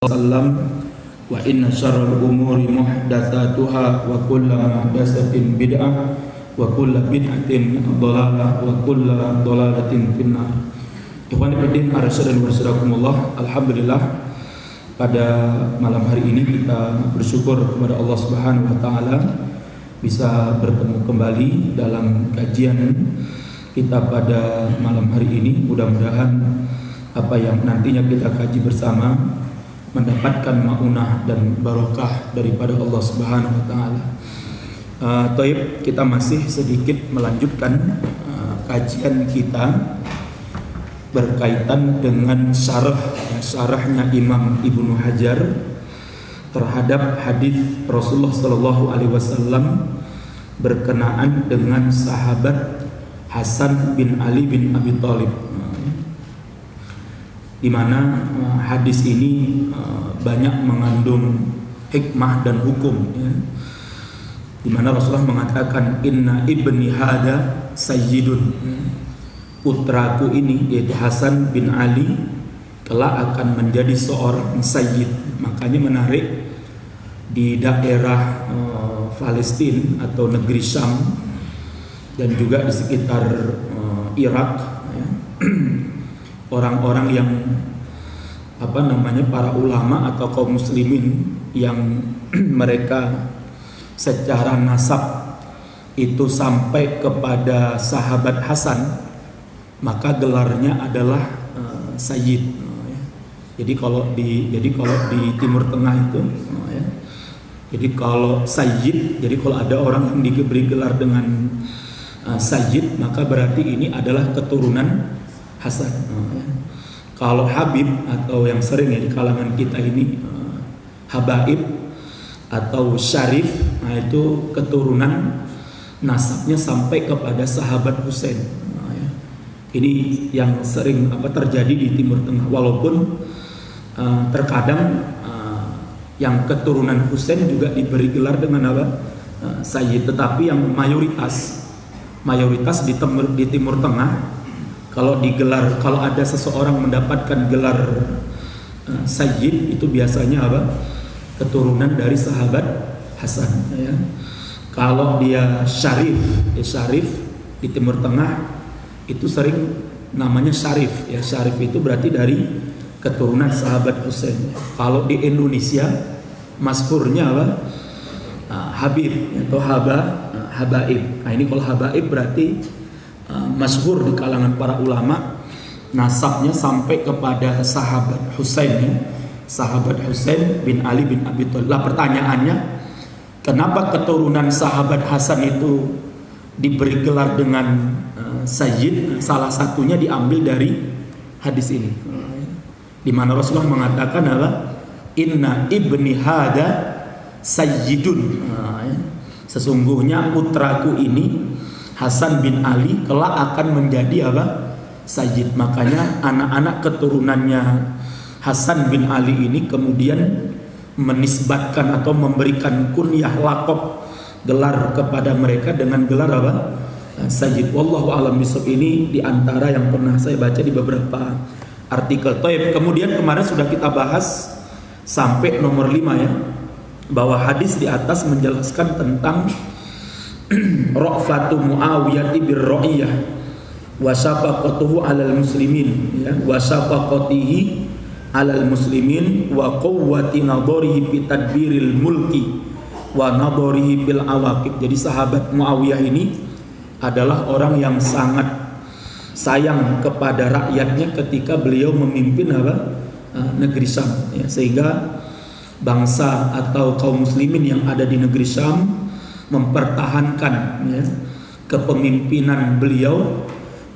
Wasallam wa inna syarrul umuri muhdatsatuha wa kullu muhdatsatin bid'ah wa kullu bid'atin dhalalah wa kullu dhalalatin finnar. Ikhwan fillah arsyadun wassalamuallah. Alhamdulillah pada malam hari ini kita bersyukur kepada Allah Subhanahu wa taala bisa bertemu kembali dalam kajian kita pada malam hari ini. Mudah-mudahan apa yang nantinya kita kaji bersama mendapatkan maunah dan barokah daripada Allah Subhanahu wa taala. Taib, kita masih sedikit melanjutkan kajian kita berkaitan dengan syarahnya Imam Ibnu Hajar terhadap hadis Rasulullah sallallahu alaihi wasallam berkenaan dengan sahabat Hasan bin Ali bin Abi Thalib, di mana hadis ini banyak mengandung hikmah dan hukum, ya. Di mana Rasulullah mengatakan inna ibni hada sayyidun, putraku ini yaitu Hasan bin Ali kelak akan menjadi seorang sayyid. Makanya menarik di daerah Palestina atau negeri Syam dan juga di sekitar Irak, ya. Orang-orang yang para ulama atau kaum muslimin yang mereka secara nasab itu sampai kepada sahabat Hasan, maka gelarnya adalah sayyid. Jadi kalau di Timur Tengah itu, jadi kalau sayyid, jadi kalau ada orang yang diberi gelar dengan sayyid, maka berarti ini adalah keturunan Hasan. Kalau Habib atau yang sering ya di kalangan kita ini Habaib atau Syarif, nah itu keturunan nasabnya sampai kepada sahabat Husain. Ini yang sering terjadi di Timur Tengah, walaupun terkadang yang keturunan Husain juga diberi gelar dengan Sayyid, tetapi yang mayoritas di Timur Tengah, kalau ada seseorang mendapatkan gelar sayyid, itu biasanya keturunan dari sahabat Hasan, ya. Kalau dia syarif di Timur Tengah itu sering namanya syarif, ya. Syarif itu berarti dari keturunan sahabat Husain. Kalau di Indonesia masyhurnya Habib atau Habaib. Nah, ini kalau Habaib berarti masyhur di kalangan para ulama, nasabnya sampai kepada sahabat Husain, ya. Sahabat Husain bin Ali bin Abi Thalib. Lah pertanyaannya, kenapa keturunan sahabat Hasan itu diberi gelar dengan sayyid? Salah satunya diambil dari hadis ini, di mana Rasulullah mengatakan inna ibni hada sayyidun, sesungguhnya putraku ini Hasan bin Ali kelak akan menjadi sayyid. Makanya anak-anak keturunannya Hasan bin Ali ini kemudian menisbatkan atau memberikan kunyah laqab gelar kepada mereka dengan gelar sayyid. Wallahu a'lam bishawab. Ini diantara yang pernah saya baca di beberapa artikel. Kemudian kemarin sudah kita bahas sampai nomor 5, ya, bahwa hadis di atas menjelaskan tentang Ra'fatu Muawiyah bir Ra'iyah wa syafaqatuhu 'alal muslimin, ya, wa syafaqatihi 'alal muslimin wa quwwati nadharihi fi tadbiril mulki wa nadharihi bil awaqib. Jadi sahabat Muawiyah ini adalah orang yang sangat sayang kepada rakyatnya ketika beliau memimpin negeri Syam, ya, sehingga bangsa atau kaum muslimin yang ada di negeri Syam mempertahankan, ya, kepemimpinan beliau,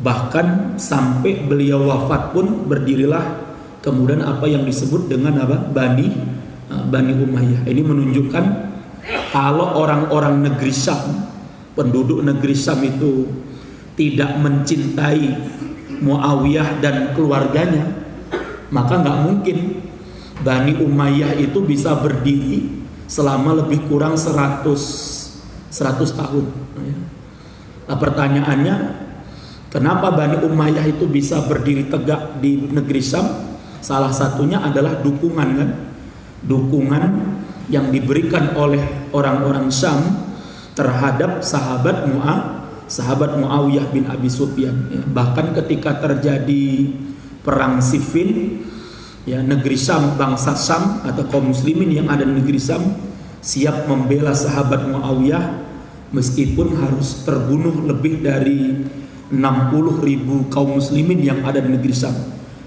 bahkan sampai beliau wafat pun berdirilah kemudian apa yang disebut dengan Bani Umayyah. Ini menunjukkan kalau orang-orang negeri Syam, penduduk negeri Syam itu tidak mencintai Muawiyah dan keluarganya, maka nggak mungkin Bani Umayyah itu bisa berdiri selama lebih kurang 100 tahun. Nah, pertanyaannya, kenapa Bani Umayyah itu bisa berdiri tegak di negeri Syam? Salah satunya adalah dukungan, kan, dukungan yang diberikan oleh orang-orang Syam terhadap sahabat Muawiyah bin Abi Sufyan. Ya, bahkan ketika terjadi perang Siffin, ya, negeri Syam, bangsa Syam atau kaum muslimin yang ada di negeri Syam siap membela sahabat Muawiyah meskipun harus terbunuh lebih dari 60.000 kaum muslimin yang ada di negeri Syam.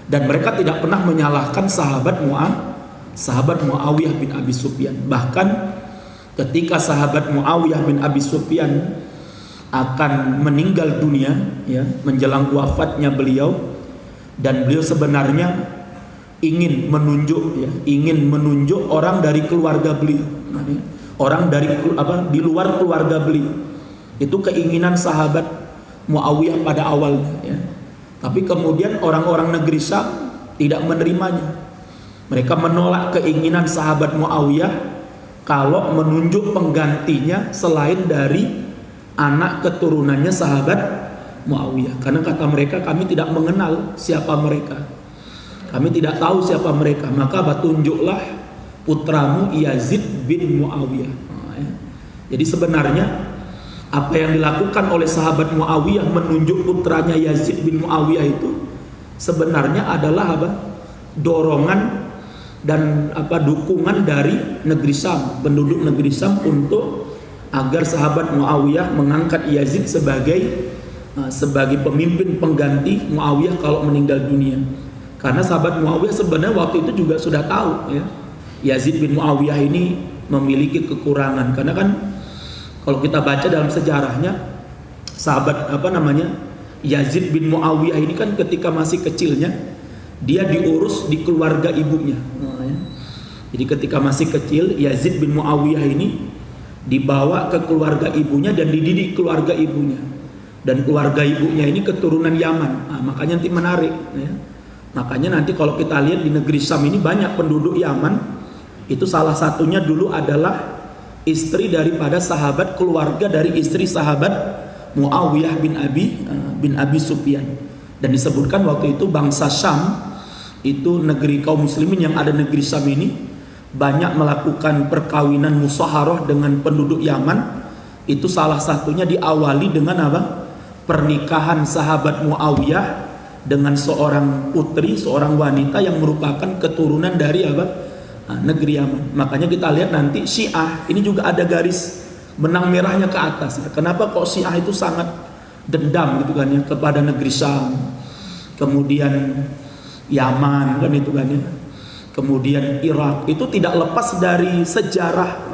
Dan mereka tidak pernah menyalahkan sahabat Muawiyah bin Abi Sufyan. Bahkan ketika sahabat Muawiyah bin Abi Sufyan akan meninggal dunia, ya, menjelang wafatnya beliau, dan beliau sebenarnya ingin menunjuk orang dari keluarga beliau, orang dari di luar keluarga beliau. Itu keinginan sahabat Muawiyah pada awalnya, ya. Tapi kemudian orang-orang negeri Syam tidak menerimanya. Mereka menolak keinginan sahabat Muawiyah kalau menunjuk penggantinya selain dari anak keturunannya sahabat Muawiyah. Karena kata mereka, kami tidak mengenal siapa mereka, kami tidak tahu siapa mereka, maka tunjuklah putramu Yazid bin Muawiyah. Jadi sebenarnya apa yang dilakukan oleh sahabat Muawiyah menunjuk putranya Yazid bin Muawiyah itu sebenarnya adalah dorongan dan dukungan dari negeri Syam, penduduk negeri Syam, untuk agar sahabat Muawiyah mengangkat Yazid sebagai pemimpin pengganti Muawiyah kalau meninggal dunia. Karena sahabat Muawiyah sebenarnya waktu itu juga sudah tahu, ya, Yazid bin Muawiyah ini memiliki kekurangan. Karena kan kalau kita baca dalam sejarahnya, sahabat Yazid bin Muawiyah ini kan ketika masih kecilnya dia diurus di keluarga ibunya. Jadi ketika masih kecil, Yazid bin Muawiyah ini dibawa ke keluarga ibunya dan dididik keluarga ibunya. Dan keluarga ibunya ini keturunan Yaman. Makanya nanti menarik, ya. Makanya nanti kalau kita lihat di negeri Syam ini banyak penduduk Yaman. Itu salah satunya dulu adalah istri daripada sahabat, keluarga dari istri sahabat Muawiyah bin Abi Sufyan. Dan disebutkan waktu itu bangsa Syam, itu negeri kaum muslimin yang ada negeri Syam ini, banyak melakukan perkawinan musaharah dengan penduduk Yaman. Itu salah satunya diawali dengan pernikahan sahabat Muawiyah dengan seorang putri, seorang wanita yang merupakan keturunan dari negeri Yaman. Makanya kita lihat nanti Syiah ini juga ada garis benang merahnya ke atas, ya. Kenapa kok Syiah itu sangat dendam gitu kan, ya, kepada negeri Syam, kemudian Yaman kan itu kan, ya, kemudian Irak. Itu tidak lepas dari sejarah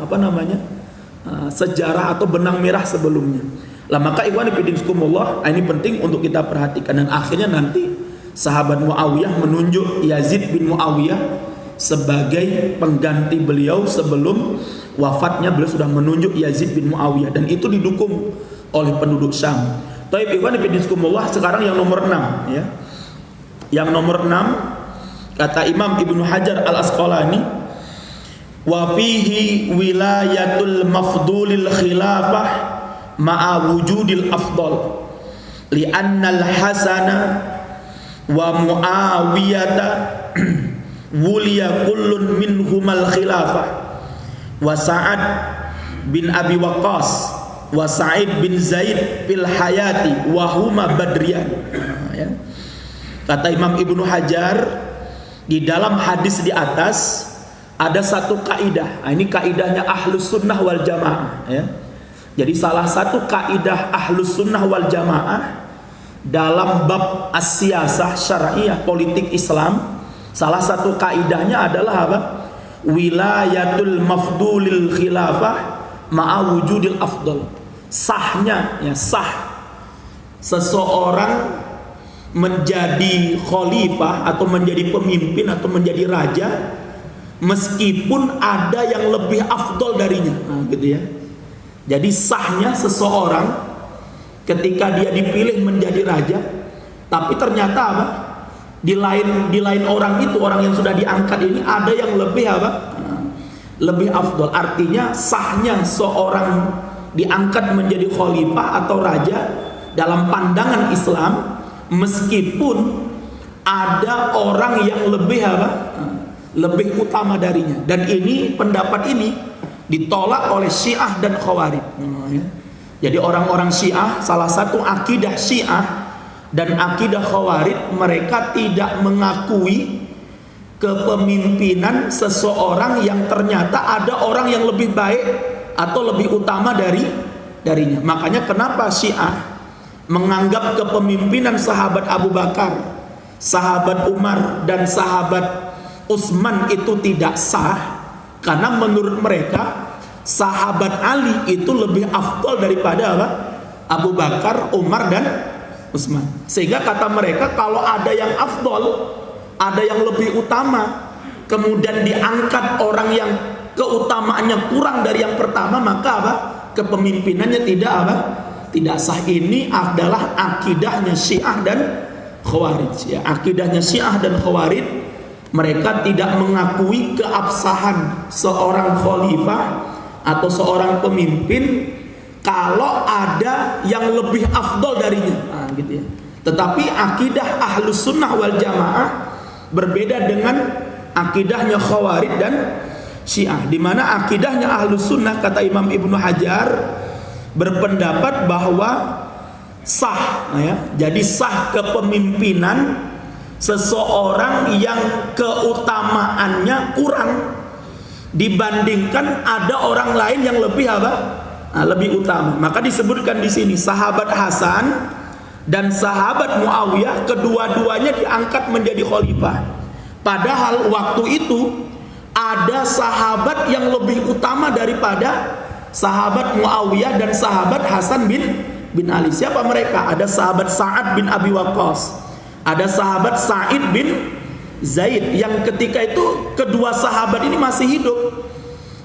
sejarah atau benang merah sebelumnya. Lah maka ikhwan fillah, ini penting untuk kita perhatikan. Dan akhirnya nanti sahabat Muawiyah menunjuk Yazid bin Muawiyah sebagai pengganti beliau. Sebelum wafatnya beliau sudah menunjuk Yazid bin Muawiyah, dan itu didukung oleh penduduk Syam. Taib ikhwan fillah, sekarang yang nomor 6, ya. Yang nomor 6 kata Imam Ibnu Hajar Al-Asqalani, wa fihi wilayatul mafdulil khilafah ma'a wujudil afdal li'annal hasana wa muawiyata wuliya kullun minhumal khilafah wa Sa'ad bin Abi Waqqas wa Sa'id bin Zaid fil hayati wa huma badriyan. Ya. Kata Imam Ibnu Hajar, di dalam hadis di atas ada satu kaidah. Ini kaidahnya Ahlus Sunnah wal Jamaah, ya. Jadi salah satu kaidah Ahlus Sunnah wal Jamaah dalam bab as-siyasah syar'iyah, politik Islam, salah satu kaidahnya adalah wilayatul mafdulil khilafah ma'a wujudil afdal. Sahnya, ya, sah seseorang menjadi khalifah atau menjadi pemimpin atau menjadi raja meskipun ada yang lebih afdol darinya, gitu ya. Jadi sahnya seseorang ketika dia dipilih menjadi raja, tapi ternyata di lain orang itu, orang yang sudah diangkat ini, ada yang lebih lebih afdol. Artinya sahnya seorang diangkat menjadi khalifah atau raja dalam pandangan Islam meskipun ada orang yang lebih lebih utama darinya. Dan ini pendapat ini ditolak oleh Syiah dan Khawarij. Jadi orang-orang Syiah, salah satu akidah Syiah dan akidah Khawarij, mereka tidak mengakui kepemimpinan seseorang yang ternyata ada orang yang lebih baik atau lebih utama darinya. Makanya kenapa Syiah menganggap kepemimpinan sahabat Abu Bakar, sahabat Umar, dan sahabat Utsman itu tidak sah, karena menurut mereka sahabat Ali itu lebih afdal daripada apa? Abu Bakar, Umar, dan Utsman. Sehingga kata mereka, kalau ada yang afdal, ada yang lebih utama, kemudian diangkat orang yang keutamaannya kurang dari yang pertama, maka apa? Kepemimpinannya tidak apa? Tidak sah. Ini adalah akidahnya Syiah dan Khawarij. Ya, akidahnya Syiah dan Khawarij, mereka tidak mengakui keabsahan seorang khalifah atau seorang pemimpin kalau ada yang lebih afdol darinya. Nah, gitu ya. Tetapi akidah Ahlus Sunnah wal Jamaah berbeda dengan akidahnya Khawarij dan Syiah, di mana akidahnya Ahlus Sunnah, kata Imam Ibnu Hajar, berpendapat bahwa sah, ya. Jadi sah kepemimpinan seseorang yang keutamaannya kurang dibandingkan ada orang lain yang lebih apa? Lebih utama. Maka disebutkan di sini sahabat Hasan dan sahabat Muawiyah, kedua-duanya diangkat menjadi khalifah. Padahal waktu itu ada sahabat yang lebih utama daripada sahabat Muawiyah dan sahabat Hasan bin Ali. Siapa mereka? Ada sahabat Sa'ad bin Abi Waqqas, ada sahabat Sa'id bin Zaid, yang ketika itu kedua sahabat ini masih hidup,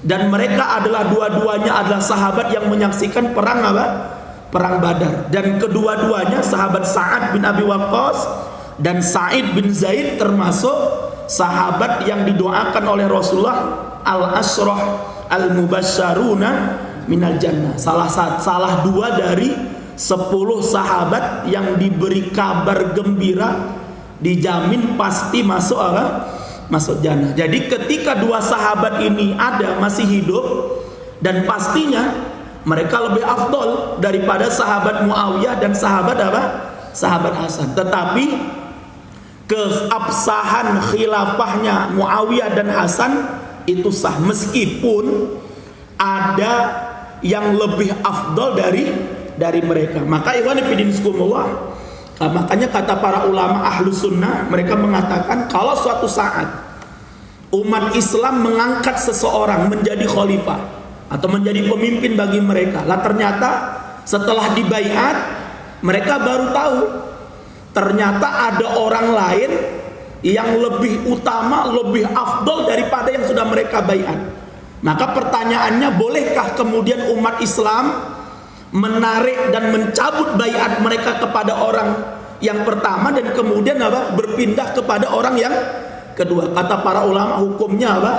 dan mereka adalah dua-duanya adalah sahabat yang menyaksikan perang apa? Perang Badar. Dan kedua-duanya, sahabat Sa'ad bin Abi Waqqas dan Sa'id bin Zaid, termasuk sahabat yang didoakan oleh Rasulullah al-asyrah al-mubasysyaruna minal jannah. Salah dua dari 10 sahabat yang diberi kabar gembira, dijamin pasti masuk apa? Masuk jannah. Jadi ketika dua sahabat ini ada, masih hidup, dan pastinya mereka lebih afdol daripada sahabat Muawiyah dan sahabat apa? Sahabat Hasan. Tetapi keabsahan khilafahnya Muawiyah dan Hasan itu sah, meskipun ada yang lebih afdol dari mereka. Maka ikhwan fillah, makanya kata para ulama Ahlus Sunnah, mereka mengatakan kalau suatu saat umat Islam mengangkat seseorang menjadi khalifah atau menjadi pemimpin bagi mereka, lah ternyata setelah dibaiat mereka baru tahu ternyata ada orang lain yang lebih utama, lebih afdol daripada yang sudah mereka baiat. Maka pertanyaannya, bolehkah kemudian umat Islam menarik dan mencabut baiat mereka kepada orang yang pertama dan kemudian apa? Berpindah kepada orang yang kedua? Kata para ulama, hukumnya apa?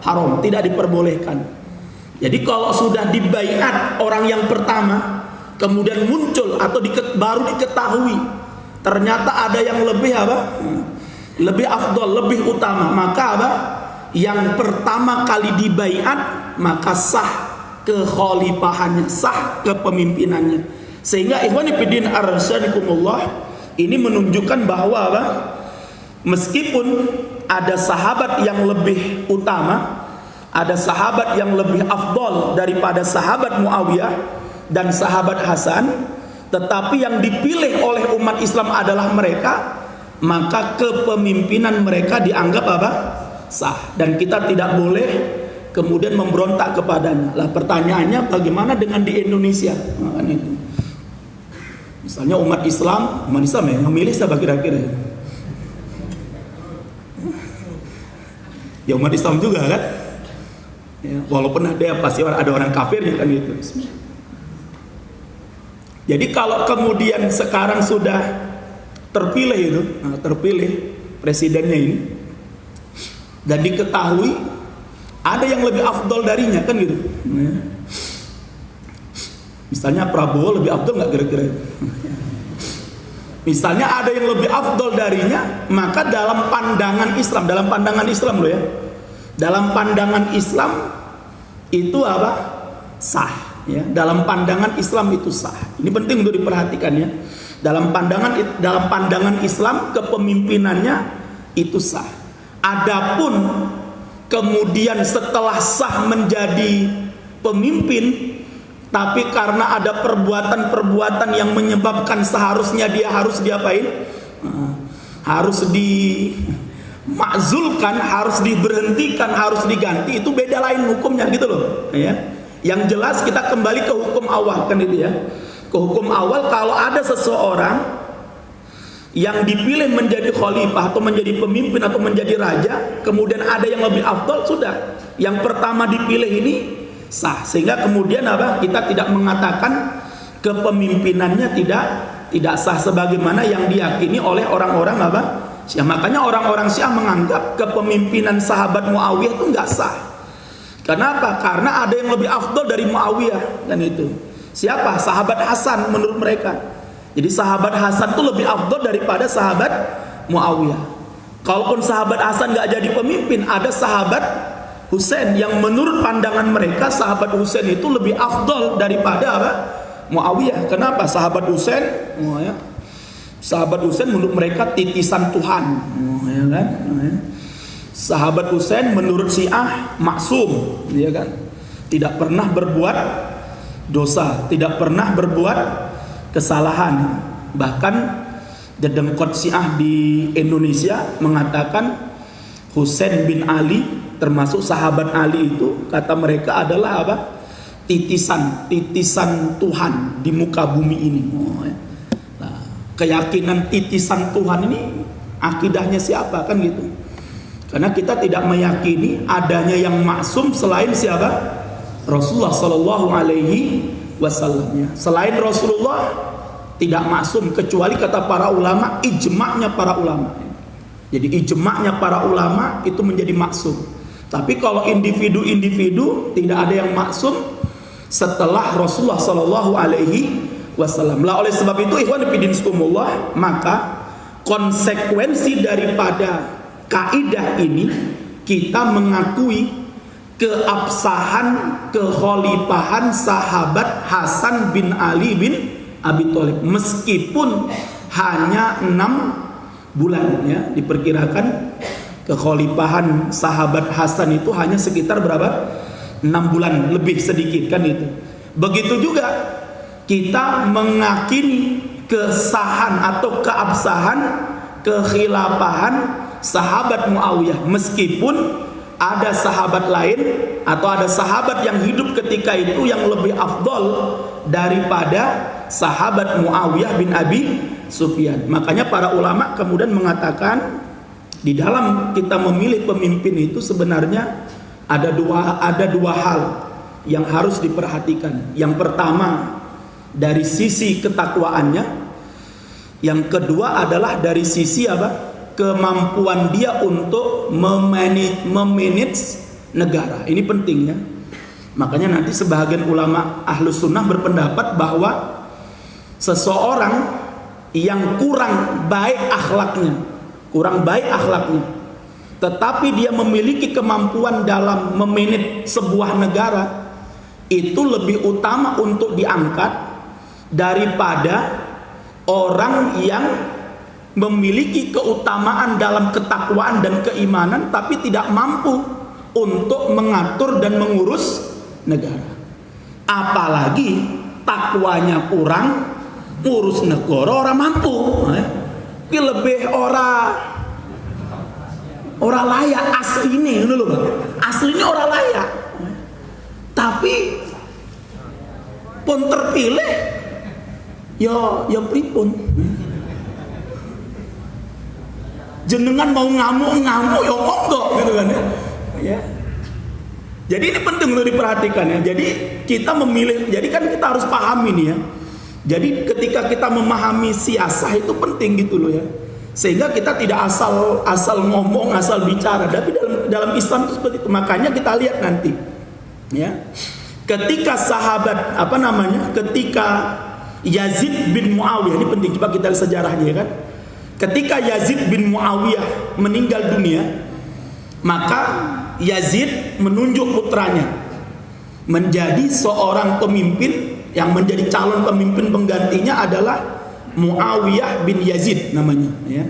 Haram, tidak diperbolehkan. Jadi kalau sudah dibaiat orang yang pertama, kemudian muncul atau baru diketahui ternyata ada yang lebih apa? Lebih afdol, lebih utama, maka apa? Yang pertama kali dibaiat, maka sah kekhalifahannya, sah kepemimpinannya. Sehingga ikhwan fillah arsyadikumullah, ini menunjukkan bahwa apa? Meskipun ada sahabat yang lebih utama, ada sahabat yang lebih afdol daripada sahabat Muawiyah dan sahabat Hasan, tetapi yang dipilih oleh umat Islam adalah mereka, maka kepemimpinan mereka dianggap apa? Sah, dan kita tidak boleh kemudian memberontak kepadanya. Lah pertanyaannya, bagaimana dengan di Indonesia? Nah, kan itu. Misalnya umat Islam ya, yang milih siapa kira-kira? Ya umat Islam juga kan? Ya, walaupun pasti ada orang kafir ya kan gitu. Jadi kalau kemudian sekarang sudah terpilih itu, terpilih presidennya ini, dan diketahui ada yang lebih afdol darinya kan gitu. Misalnya Prabowo lebih afdol nggak kira-kira? Misalnya ada yang lebih afdol darinya, maka dalam pandangan Islam loh ya, dalam pandangan Islam itu apa? Sah ya. Dalam pandangan Islam itu sah. Ini penting untuk diperhatikan ya. Dalam pandangan Islam kepemimpinannya itu sah. Adapun kemudian setelah sah menjadi pemimpin, tapi karena ada perbuatan-perbuatan yang menyebabkan seharusnya dia harus diapain? Harus dimakzulkan, harus diberhentikan, harus diganti, itu beda lain hukumnya gitu loh ya. Yang jelas kita kembali ke hukum awal kan itu ya. Ke hukum awal, kalau ada seseorang yang dipilih menjadi khalifah atau menjadi pemimpin atau menjadi raja, kemudian ada yang lebih afdal, sudah yang pertama dipilih ini sah, sehingga kemudian apa, kita tidak mengatakan kepemimpinannya tidak sah sebagaimana yang diyakini oleh orang-orang apa Syiah. Makanya orang-orang Syiah menganggap kepemimpinan sahabat Muawiyah itu nggak sah. Kenapa? Karena ada yang lebih afdal dari Muawiyah. Dan itu siapa? Sahabat Hasan menurut mereka. Jadi sahabat Hasan itu lebih afdal daripada sahabat Muawiyah. Kalaupun sahabat Hasan nggak jadi pemimpin, ada sahabat Husain yang menurut pandangan mereka sahabat Husain itu lebih afdal daripada apa? Muawiyah. Kenapa? Sahabat Husain, ya. Sahabat Husain menurut mereka titisan Tuhan, ya kan? Sahabat Husain menurut Syiah maksum, ya kan? Tidak pernah berbuat dosa, tidak pernah berbuat kesalahan. Bahkan dedengkot Syiah di Indonesia mengatakan Husain bin Ali termasuk sahabat Ali itu, kata mereka adalah apa? Titisan Tuhan di muka bumi ini. Nah, keyakinan titisan Tuhan ini akidahnya siapa kan gitu? Karena kita tidak meyakini adanya yang maksum selain siapa? Rasulullah Shallallahu Alaihi Wasallam. Selain Rasulullah tidak maksum, kecuali kata para ulama, ijma'nya para ulama. Jadi ijma'nya para ulama itu menjadi maksum. Tapi kalau individu-individu tidak ada yang maksum setelah Rasulullah Shallallahu Alaihi Wasallam. Lah oleh sebab itu ikhwan fillah, maka konsekuensi daripada kaidah ini, kita mengakui keabsahan kekhalifahan sahabat Hasan bin Ali bin Abi Thalib meskipun hanya 6 bulan ya. Diperkirakan kekhalifahan sahabat Hasan itu hanya sekitar berapa? 6 bulan lebih sedikit kan itu. Begitu juga kita meyakini kesahan atau keabsahan kekhilafahan sahabat Muawiyah meskipun ada sahabat lain atau ada sahabat yang hidup ketika itu yang lebih afdol daripada sahabat Muawiyah bin Abi Sufyan. Makanya para ulama kemudian mengatakan di dalam kita memilih pemimpin itu sebenarnya ada dua hal yang harus diperhatikan. Yang pertama dari sisi ketakwaannya, yang kedua adalah dari sisi apa? Kemampuan dia untuk memanage negara. Ini penting ya. Makanya nanti sebagian ulama Ahlus Sunnah berpendapat bahwa seseorang yang kurang baik akhlaknya, tetapi dia memiliki kemampuan dalam memanage sebuah negara, itu lebih utama untuk diangkat daripada orang yang memiliki keutamaan dalam ketakwaan dan keimanan tapi tidak mampu untuk mengatur dan mengurus negara. Apalagi takwanya kurang, ngurus negara orang mampu. Ini lebih orang layak aslinya dulu Bang. Aslinya orang layak. Tapi pun terpilih ya pripun. Jenengan mau ngamuk ya monggo gitu kan ya. Jadi ini penting untuk diperhatikan ya. Jadi kita memilih, jadi kan kita harus pahami nih ya. Jadi ketika kita memahami siasah itu penting gitu loh ya. Sehingga kita tidak asal ngomong, asal bicara. Tapi dalam Islam itu seperti itu. Makanya kita lihat nanti ya. Ketika sahabat ketika Yazid bin Muawiyah, ini penting, coba kita lihat sejarahnya ya kan. Ketika Yazid bin Muawiyah meninggal dunia, maka Yazid menunjuk putranya menjadi seorang pemimpin. Yang menjadi calon pemimpin penggantinya adalah Muawiyah bin Yazid namanya ya.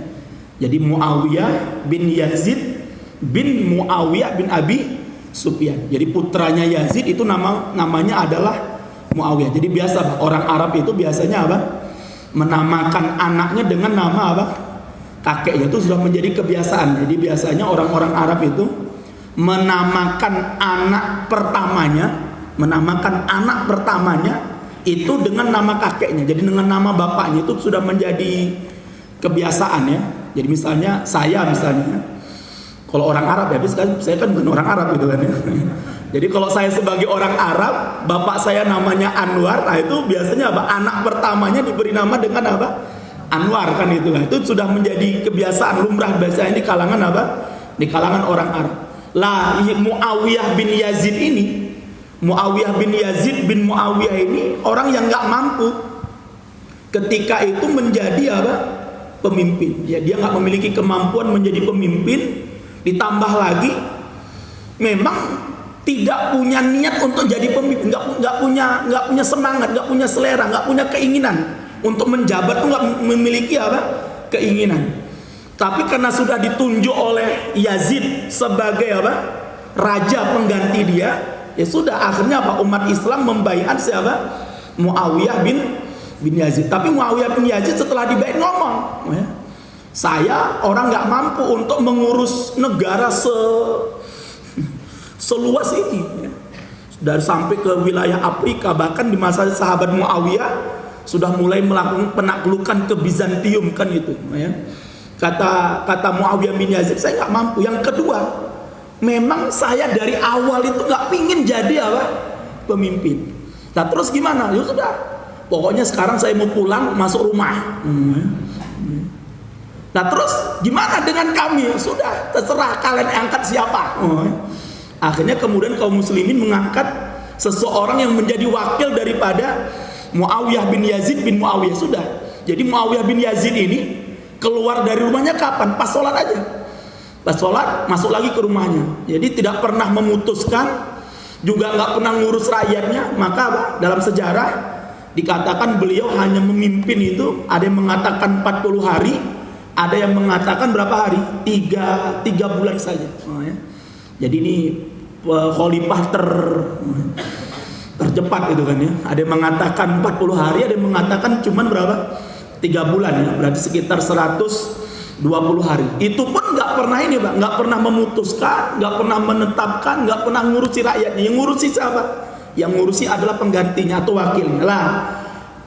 Jadi Muawiyah bin Yazid bin Muawiyah bin Abi Sufyan. Jadi putranya Yazid itu namanya adalah Muawiyah. Jadi biasa orang Arab itu biasanya apa? Menamakan anaknya dengan nama apa? Kakeknya. Itu sudah menjadi kebiasaan. Jadi biasanya orang-orang Arab itu menamakan anak pertamanya itu dengan nama kakeknya. Jadi dengan nama bapaknya itu sudah menjadi kebiasaan ya. Jadi misalnya kalau orang Arab ya, saya kan bukan orang Arab gitu kan ya. Jadi kalau saya sebagai orang Arab, bapak saya namanya Anwar, nah itu biasanya apa? Anak pertamanya diberi nama dengan apa? Anwar kan itu. Nah, itu sudah menjadi kebiasaan lumrah biasanya di kalangan apa? Di kalangan orang Arab. Lah Muawiyah bin Yazid bin Muawiyah ini orang yang nggak mampu ketika itu menjadi apa? Pemimpin. Ya, dia nggak memiliki kemampuan menjadi pemimpin. Ditambah lagi memang tidak punya niat untuk jadi pemimpin, nggak punya semangat, nggak punya selera, nggak punya keinginan untuk menjabat, tuh nggak memiliki apa? Keinginan. Tapi karena sudah ditunjuk oleh Yazid sebagai apa? Raja pengganti dia, ya sudah akhirnya apa? Umat Islam membaiat siapa? Muawiyah bin Yazid. Tapi Muawiyah bin Yazid setelah dibaiat ngomong, ya, saya orang nggak mampu untuk mengurus negara seluas ini, ya. Dari sampai ke wilayah Afrika, bahkan di masa sahabat Muawiyah sudah mulai melakukan penaklukan ke Bizantium kan itu, ya. Kata Muawiyah bin Yazid, saya nggak mampu. Yang kedua, memang saya dari awal itu nggak pingin jadi apa? Pemimpin. Nah terus gimana? Ya sudah, pokoknya sekarang saya mau pulang masuk rumah. Nah terus gimana dengan kami? Sudah, terserah kalian angkat siapa. Akhirnya kemudian kaum muslimin mengangkat seseorang yang menjadi wakil daripada Muawiyah bin Yazid bin Muawiyah. Sudah. Jadi Muawiyah bin Yazid ini keluar dari rumahnya kapan? Pas sholat aja. Pas sholat masuk lagi ke rumahnya. Jadi tidak pernah memutuskan, juga nggak pernah ngurus rakyatnya. Maka apa? Dalam sejarah dikatakan beliau hanya memimpin itu, ada yang mengatakan 40 hari, ada yang mengatakan berapa hari? 3 bulan saja. Ya. Jadi ini khalifah tercepat itu kan ya. Ada yang mengatakan 40 hari, ada yang mengatakan cuman berapa? 3 bulan ya. Berarti sekitar 120 hari. Itu pun nggak pernah ini, Pak, nggak pernah memutuskan, nggak pernah menetapkan, nggak pernah ngurusi rakyatnya. Yang ngurusi siapa? Yang ngurusi adalah penggantinya atau wakilnya. Lah,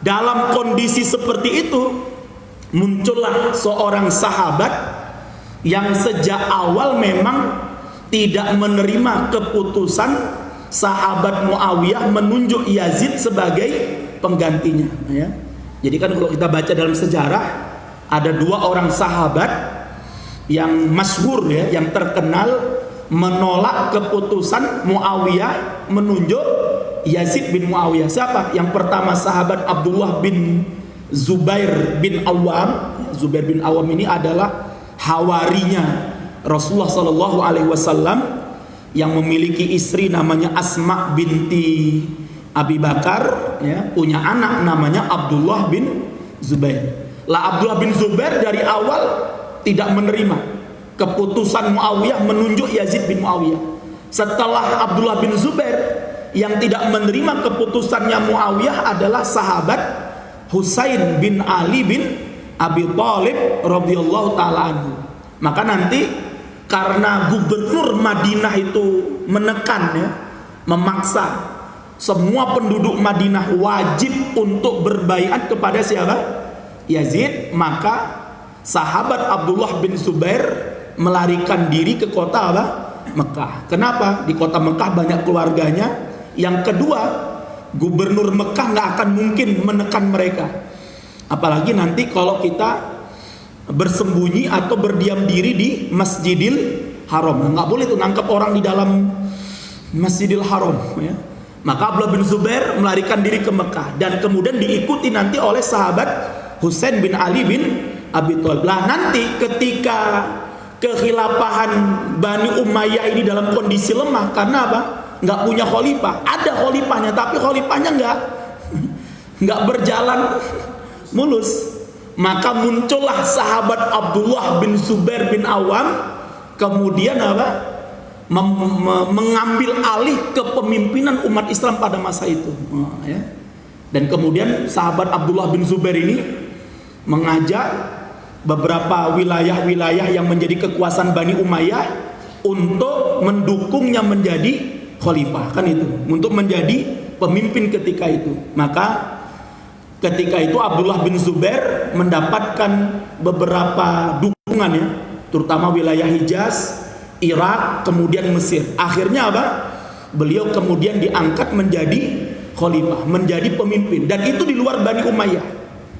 dalam kondisi seperti itu muncullah seorang sahabat yang sejak awal memang tidak menerima keputusan sahabat Muawiyah menunjuk Yazid sebagai penggantinya, ya. Jadi kan kalau kita baca dalam sejarah ada 2 orang sahabat yang masyhur ya, yang terkenal menolak keputusan Muawiyah menunjuk Yazid bin Muawiyah. Siapa? Yang pertama sahabat Abdullah bin Zubair bin Awam. Zubair bin Awam ini adalah hawarinya Rasulullah Shallallahu Alaihi Wasallam yang memiliki istri namanya Asma binti Abi Bakar, ya, punya anak namanya Abdullah bin Zubair. Lah Abdullah bin Zubair dari awal tidak menerima keputusan Muawiyah menunjuk Yazid bin Muawiyah. Setelah Abdullah bin Zubair yang tidak menerima keputusannya Muawiyah adalah sahabat Husain bin Ali bin Abi Thalib radhiyallahu taala anhu. Maka nanti karena gubernur Madinah itu menekan ya, memaksa semua penduduk Madinah wajib untuk berbaiat kepada siapa? Yazid. Maka sahabat Abdullah bin Zubair melarikan diri ke kota apa? Mekah. Kenapa? Di kota Mekah banyak keluarganya. Yang kedua, gubernur Mekah nggak akan mungkin menekan mereka. Apalagi nanti kalau kita bersembunyi atau berdiam diri di Masjidil Haram. Nggak boleh tuh nangkep orang di dalam Masjidil Haram, ya. Maka Abdullah bin Zubair melarikan diri ke Mekah dan kemudian diikuti nanti oleh sahabat Husain bin Ali bin Abi Thalib. Lah nanti ketika kekhilafahan Bani Umayyah ini dalam kondisi lemah karena apa? Nggak punya khalifah. Ada khalifahnya tapi khalifahnya nggak berjalan mulus. Maka muncullah sahabat Abdullah bin Zubair bin Awam, kemudian apa? Mengambil alih kepemimpinan umat Islam pada masa itu. Ya. Dan kemudian sahabat Abdullah bin Zubair ini mengajak beberapa wilayah-wilayah yang menjadi kekuasaan Bani Umayyah untuk mendukungnya menjadi khalifah, kan itu, untuk menjadi pemimpin ketika itu. Maka ketika itu Abdullah bin Zubair mendapatkan beberapa dukungan ya, terutama wilayah Hijaz, Irak, kemudian Mesir. Akhirnya apa? Beliau kemudian diangkat menjadi khalifah, menjadi pemimpin, dan itu di luar Bani Umayyah.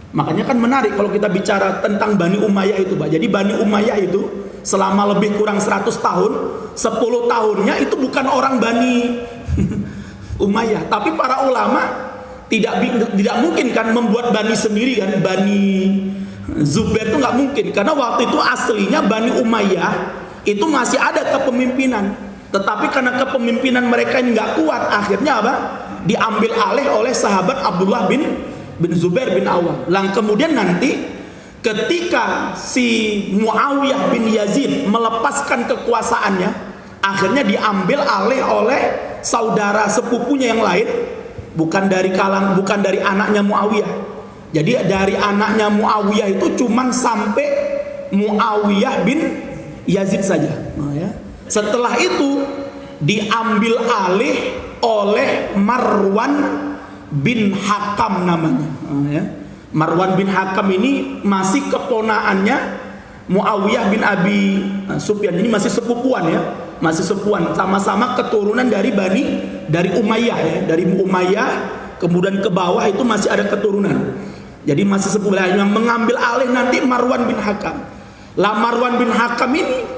Makanya kan menarik kalau kita bicara tentang Bani Umayyah itu, Pak. Jadi Bani Umayyah itu selama lebih kurang 100 tahun, 10 tahunnya itu bukan orang Bani Umayyah, tapi para ulama tidak mungkin kan membuat Bani sendiri kan, Bani Zubair itu nggak mungkin, karena waktu itu aslinya Bani Umayyah itu masih ada kepemimpinan, tetapi karena kepemimpinan mereka ini nggak kuat, akhirnya apa? Diambil alih oleh sahabat Abdullah bin Zubair bin Awam. Lang kemudian nanti ketika si Muawiyah bin Yazid melepaskan kekuasaannya, akhirnya diambil alih oleh saudara sepupunya yang lain, bukan dari anaknya Muawiyah. Jadi dari anaknya Muawiyah itu cuman sampai Muawiyah bin Yazid saja. Nah, ya. Setelah itu diambil alih oleh Marwan bin Hakam namanya. Nah, ya. Marwan bin Hakam ini masih keponaannya Muawiyah bin Abi Sufyan. Ini masih sepupuan ya, masih sepupuan, sama-sama keturunan dari Umayyah ya, dari Umayyah kemudian ke bawah itu masih ada keturunan. Jadi masih sepupuan. Yang mengambil alih nanti Marwan bin Hakam. Lah Marwan bin Hakam ini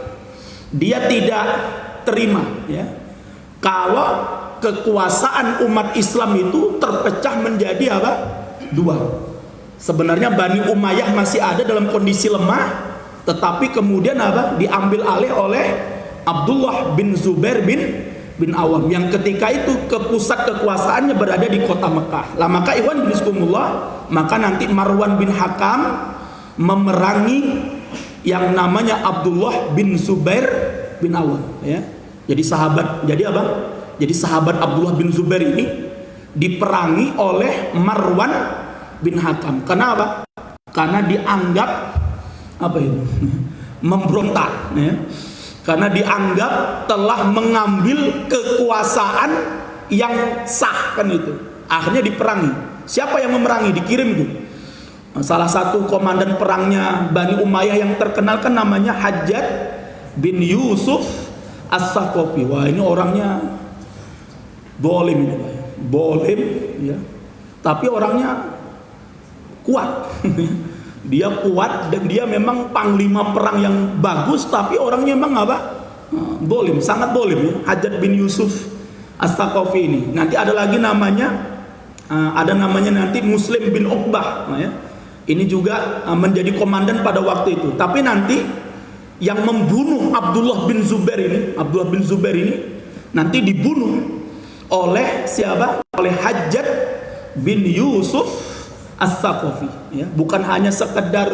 dia tidak terima ya, kalau kekuasaan umat Islam itu terpecah menjadi apa? Dua. Sebenarnya Bani Umayyah masih ada dalam kondisi lemah, tetapi kemudian apa? Diambil alih oleh Abdullah bin Zubair bin Awam yang ketika itu pusat kekuasaannya berada di kota Mekah. Lah maka ikhwan bismillah, maka nanti Marwan bin Hakam memerangi yang namanya Abdullah bin Zubair bin Awam ya. Jadi apa? Jadi sahabat Abdullah bin Zubair ini diperangi oleh Marwan bin Hakam. Kenapa? Karena dianggap apa itu? Memberontak ya. Karena dianggap telah mengambil kekuasaan yang sah kan itu. Akhirnya diperangi. Siapa yang memerangi? Dikirim itu. Salah satu komandan perangnya Bani Umayyah yang terkenal kan namanya Hajjaj bin Yusuf As-Saqafi. Wah, ini orangnya bolim ini, Pak. Bolim ya. Tapi orangnya kuat. Dia kuat dan dia memang panglima perang yang bagus, tapi orangnya memang apa? Bolim, sangat bolim ya. Hajjaj bin Yusuf As-Saqafi ini. Nanti ada lagi namanya nanti Muslim bin Uqbah ya. Ini juga menjadi komandan pada waktu itu. Tapi nanti yang membunuh Abdullah bin Zubair ini nanti dibunuh oleh siapa? Oleh Hajjaj bin Yusuf As-Saqafi ya. Bukan hanya sekedar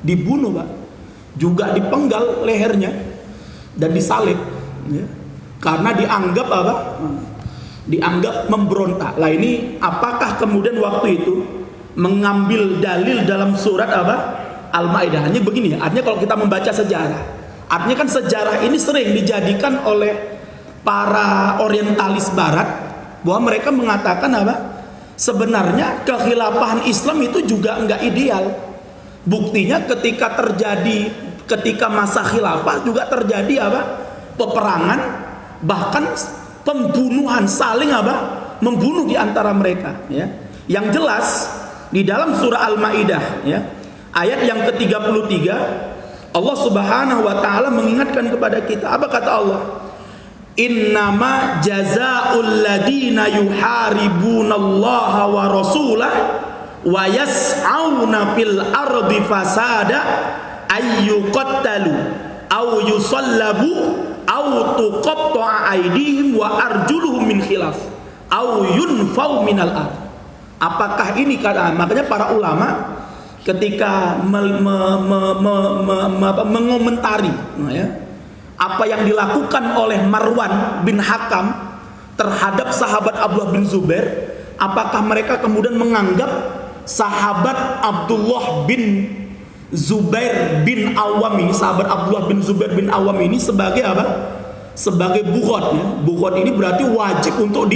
dibunuh, Pak, juga dipenggal lehernya dan disalib ya. Karena dianggap apa? Dianggap memberontak. Lah ini apakah kemudian waktu itu mengambil dalil dalam surat apa? Al-Maidah. Hanya begini ya. Artinya kalau kita membaca sejarah, artinya kan sejarah ini sering dijadikan oleh para orientalis barat bahwa mereka mengatakan apa? Sebenarnya kekhilafahan Islam itu juga enggak ideal. Buktinya ketika masa khilafah juga terjadi apa? Peperangan, bahkan pembunuhan, saling apa? Membunuh di antara mereka ya. Yang jelas di dalam surah Al-Maidah ya, ayat yang ke-33 Allah Subhanahu wa taala mengingatkan kepada kita. Apa kata Allah? Innama jazaa'ul ladina yuharibunallaha wa rasulah wa yas'auna fil ardi fasada ayyuqattalu aw yusallabu aw tuqatta'a aydihim wa arjuluhum min khilaf aw yunfau minal ard. Apakah ini kata, makanya para ulama ketika mengomentari ya, apa yang dilakukan oleh Marwan bin Hakam terhadap sahabat Abdullah bin Zubair, apakah mereka kemudian menganggap sahabat Abdullah bin Zubair bin Awam ini, sahabat Abdullah bin Zubair bin Awam ini sebagai apa? Sebagai bughad ya. Bughad ini berarti wajib untuk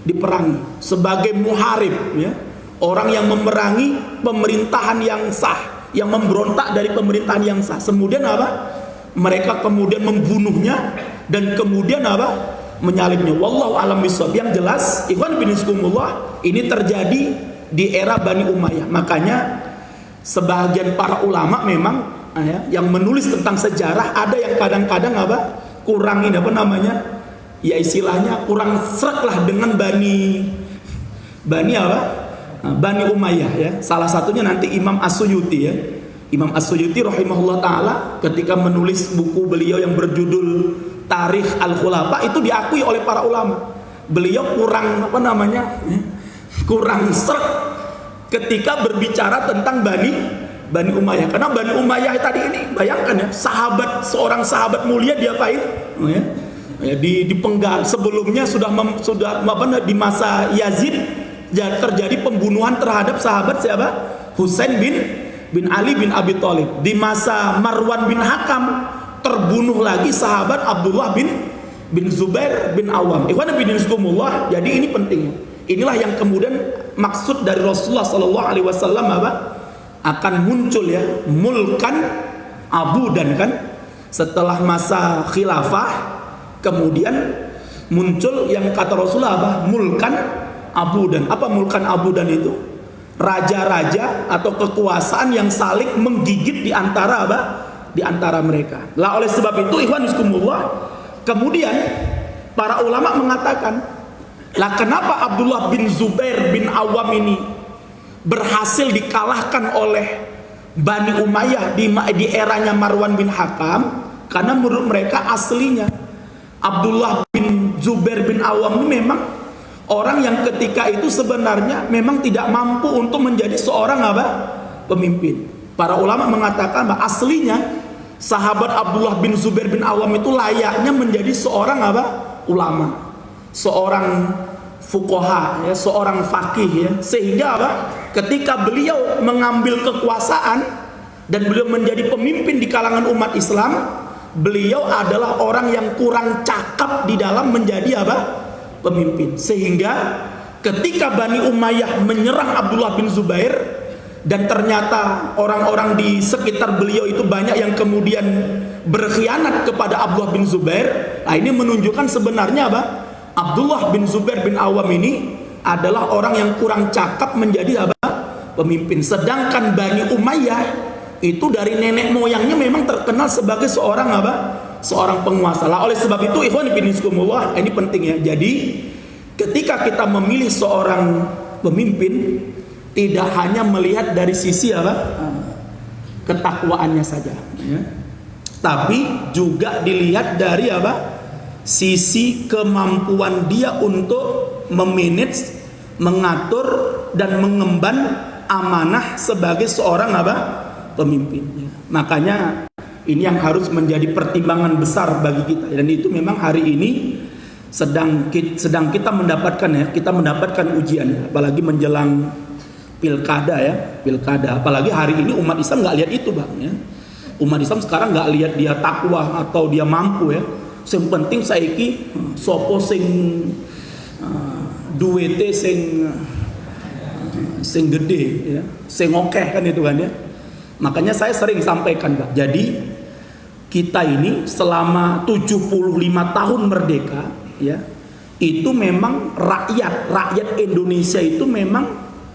diperangi, sebagai muharib ya. Orang yang memerangi pemerintahan yang sah, yang memberontak dari pemerintahan yang sah. Kemudian apa? Mereka kemudian membunuhnya dan kemudian apa? Menyalibnya. Wallahu a'lam bishawab. Yang jelas, ikhwan bin Iskumullah, ini terjadi di era Bani Umayyah. Makanya sebagian para ulama memang ya, yang menulis tentang sejarah ada yang kadang-kadang apa? Kurang ini apa namanya? Ya istilahnya kurang sreg lah dengan Bani apa? Bani Umayyah ya. Salah satunya nanti Imam As-Suyuti ya. Imam As-Suyuti rahimahullah ta'ala ketika menulis buku beliau yang berjudul Tarikh Al-Khulafa, itu diakui oleh para ulama. Beliau kurang apa namanya? Kurang sreg ketika berbicara tentang Bani Umayyah. Karena Bani Umayyah tadi ini bayangkan ya, seorang sahabat mulia diapain? Ya. Ya, dipenggal. Sebelumnya sudah di masa Yazid terjadi pembunuhan terhadap sahabat siapa? Husain bin Ali bin Abi Thalib. Di masa Marwan bin Hakam terbunuh lagi sahabat Abdullah bin Zubair bin Awam. Ikhwan bin Iskumullah, jadi ini penting. Inilah yang kemudian maksud dari Rasulullah sallallahu alaihi wasallam apa? Akan muncul ya mulkan abudan kan? Setelah masa khilafah kemudian muncul yang kata Rasulullah apa? Mulkan abudan. Apa mulkan abudan itu? Raja-raja atau kekuasaan yang saling menggigit di antara apa? Di antara mereka. Lah oleh sebab itu ikhwan bismillah, kemudian para ulama mengatakan, lah kenapa Abdullah bin Zubair bin Awam ini berhasil dikalahkan oleh Bani Umayyah di eranya Marwan bin Hakam? Karena menurut mereka aslinya Abdullah bin Zubair bin Awam ini memang orang yang ketika itu sebenarnya memang tidak mampu untuk menjadi seorang apa? Pemimpin. Para ulama mengatakan bahwa aslinya sahabat Abdullah bin Zubair bin Awam itu layaknya menjadi seorang apa? Ulama, seorang fuqaha ya, seorang faqih ya. Sehingga apa? Ketika beliau mengambil kekuasaan dan beliau menjadi pemimpin di kalangan umat Islam, beliau adalah orang yang kurang cakap di dalam menjadi apa? Pemimpin. Sehingga ketika Bani Umayyah menyerang Abdullah bin Zubair dan ternyata orang-orang di sekitar beliau itu banyak yang kemudian berkhianat kepada Abdullah bin Zubair. Nah, ini menunjukkan sebenarnya apa? Abdullah bin Zubair bin Awam ini adalah orang yang kurang cakap menjadi apa? Pemimpin. Sedangkan Bani Umayyah itu dari nenek moyangnya memang terkenal sebagai seorang apa? Seorang penguasa. Lah oleh sebab itu ikhwan fillah iskumullah, ini penting ya. Jadi ketika kita memilih seorang pemimpin, tidak hanya melihat dari sisi apa? Ketakwaannya saja ya. Tapi juga dilihat dari apa? Sisi kemampuan dia untuk memanage, mengatur dan mengemban amanah sebagai seorang apa? Pemimpin. Makanya ini yang harus menjadi pertimbangan besar bagi kita, dan itu memang hari ini sedang kita mendapatkan ya, kita mendapatkan ujian ya, apalagi menjelang pilkada ya, pilkada. Apalagi hari ini umat Islam nggak lihat itu bang ya. Umat Islam sekarang nggak lihat dia takwa atau dia mampu ya. Yang penting saiki sopo sing duwete sing gede ya, sing okeh kan itu kan ya. Makanya saya sering sampaikan Pak, jadi kita ini selama 75 tahun merdeka ya, itu memang rakyat Indonesia itu memang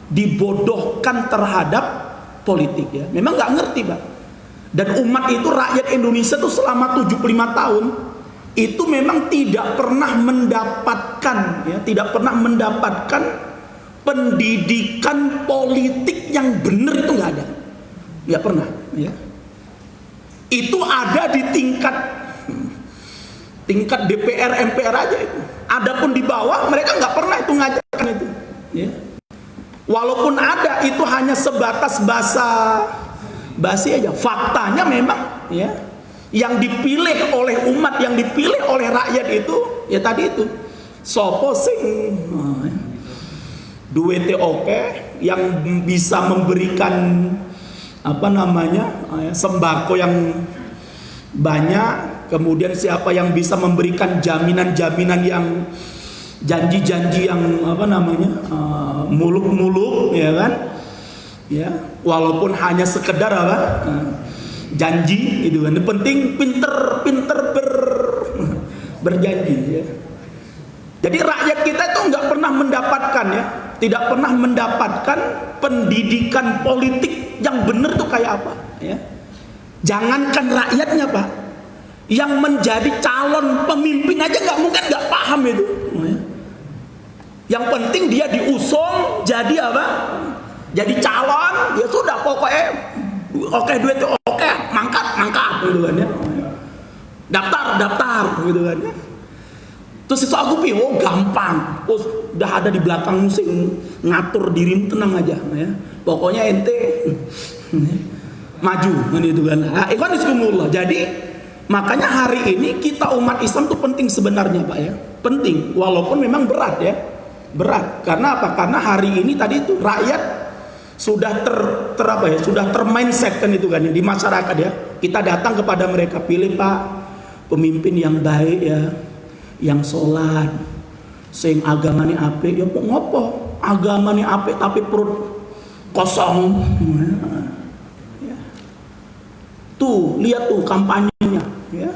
dibodohkan terhadap politik ya. Memang nggak ngerti Pak. Dan umat itu, rakyat Indonesia tuh selama 75 tahun itu memang tidak pernah mendapatkan, ya, tidak pernah mendapatkan pendidikan politik yang benar, itu nggak ada, nggak pernah, ya. Itu ada di tingkat DPR MPR aja itu. Adapun di bawah mereka nggak pernah itu ngajarkan itu, ya. Walaupun ada, itu hanya sebatas basi aja. Faktanya memang, ya, yang dipilih oleh umat, yang dipilih oleh rakyat itu, ya tadi itu sopo sing duwete oke, yang bisa memberikan sembako yang banyak, kemudian siapa yang bisa memberikan jaminan-jaminan yang janji-janji yang muluk-muluk, ya kan, ya, walaupun hanya sekedar janji itu kan. Yang penting pinter berjanji, ya. Jadi rakyat kita itu nggak pernah mendapatkan, ya, tidak pernah mendapatkan pendidikan politik yang benar tuh kayak apa, ya. Jangankan rakyatnya, Pak, yang menjadi calon pemimpin aja mungkin nggak paham itu, ya. Yang penting dia diusung jadi apa? Jadi calon, ya sudah, pokoknya oke, duit oke, mangkat gitu kan, ya. Daftar gitu kan, ya. Terus itu aku oh gampang, udah ada di belakang sing ngatur dirimu, tenang aja, ya. Pokoknya ente maju gitu kan. Ikhwan bismillah. Jadi makanya hari ini kita umat Islam tuh penting sebenarnya, Pak, ya. Penting, walaupun memang berat, ya. Berat. Karena apa? Karena hari ini tadi itu rakyat sudah sudah termindset kan itu kan, ya, di masyarakat, ya. Kita datang kepada mereka, pilih Pak pemimpin yang baik, ya, yang sholat, sing agamane apik, ya ngopo agamane apik tapi perut kosong, ya. Tuh lihat tuh kampanyenya, ya.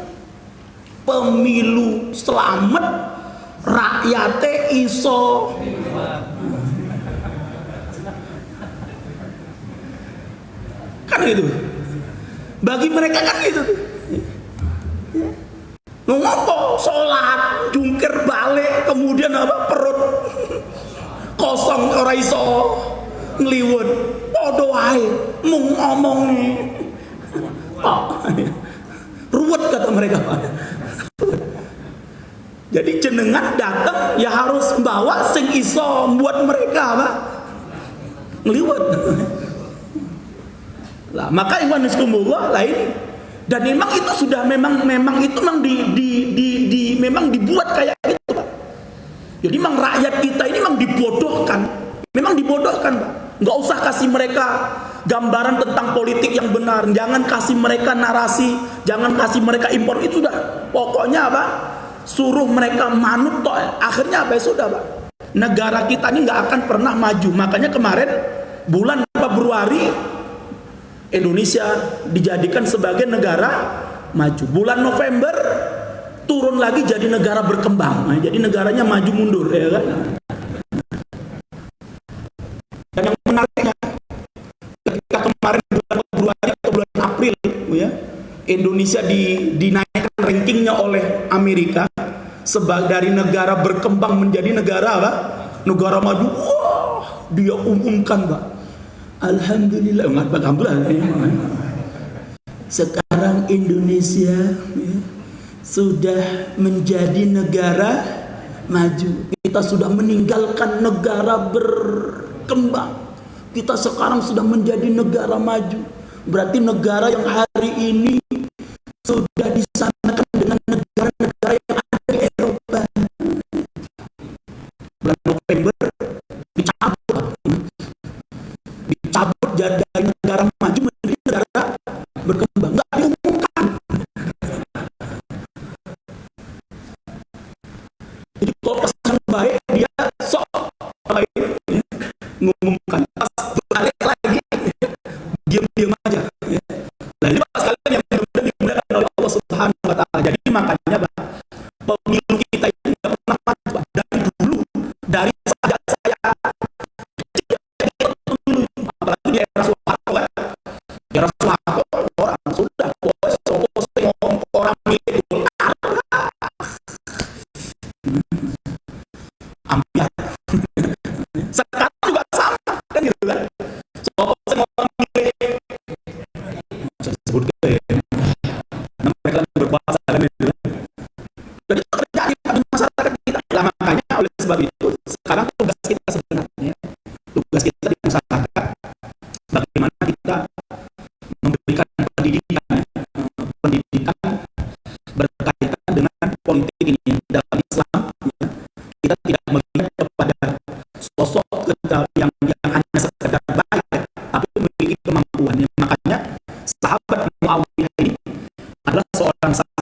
Pemilu selamat, rakyate iso. Kan gitu. Bagi mereka kan gitu tuh. Ya. Ngopo sholat jungkir balik, kemudian perut kosong, ora iso ngliwet, padha wae mung ngomongne. Ruwet kata mereka, Pak. Jadi jenengan datang ya harus bawa sing iso buat mereka ngliwet. Lah maka ikhwan bismillah lah ini. Dan memang itu sudah memang itu memang dibuat kayak gitu, Pak. Jadi memang rakyat kita ini memang dibodohkan, Pak. Nggak usah kasih mereka gambaran tentang politik yang benar, jangan kasih mereka narasi, jangan kasih mereka impor, itu sudah. Pokoknya suruh mereka manut toh. Akhirnya ya sudah, Pak. Negara kita ini nggak akan pernah maju. Makanya kemarin bulan Februari Indonesia dijadikan sebagai negara maju. Bulan November turun lagi jadi negara berkembang. Nah, jadi negaranya maju mundur, ya kan? Dan yang menariknya, ketika kemarin bulan Februari atau bulan April, ya, Indonesia dinaikkan rankingnya oleh Amerika dari negara berkembang menjadi negara negara maju. Wah, dia umumkan, Pak. Alhamdulillah, sekarang Indonesia, ya, sudah menjadi negara maju. Kita sudah meninggalkan negara berkembang. Kita sekarang sudah menjadi negara maju. Berarti negara yang hari ini sudah disamakan dengan negara-negara yang ada di Eropa. Bulan November dicabut jadi negara maju menjadi negara berkembang, nggak diumumkan. Jadi kalau pesan baik dia sok baik mengumumkan, pas balik lagi diam aja. Nah ini Pak sekalian yang dimuliakan oleh Allah Subhanahu wa Ta'ala. Jadi makanya Pak, pemilu kita ini nggak pernah maju, Pak. Dari dulu, dari sejak saya apalagi di era Soeharto, kan? Di era Soeharto orang sudah orang milik Golkar, ambiar. Sekarang juga sama kan gitu kan. Soal orang milih sebut ke mereka lagi berkuasa kan gitu kan. Dan itu terjadi pada masyarakat kita. Nah, makanya oleh sebab itu sekarang tugas kita sebenarnya, tugas kita di masyarakat, bagaimana kita memberikan pendidikan, pendidikan berkaitan dengan politik ini dalam Islam. Kita tidak melihat kepada sosok yang hanya sekedar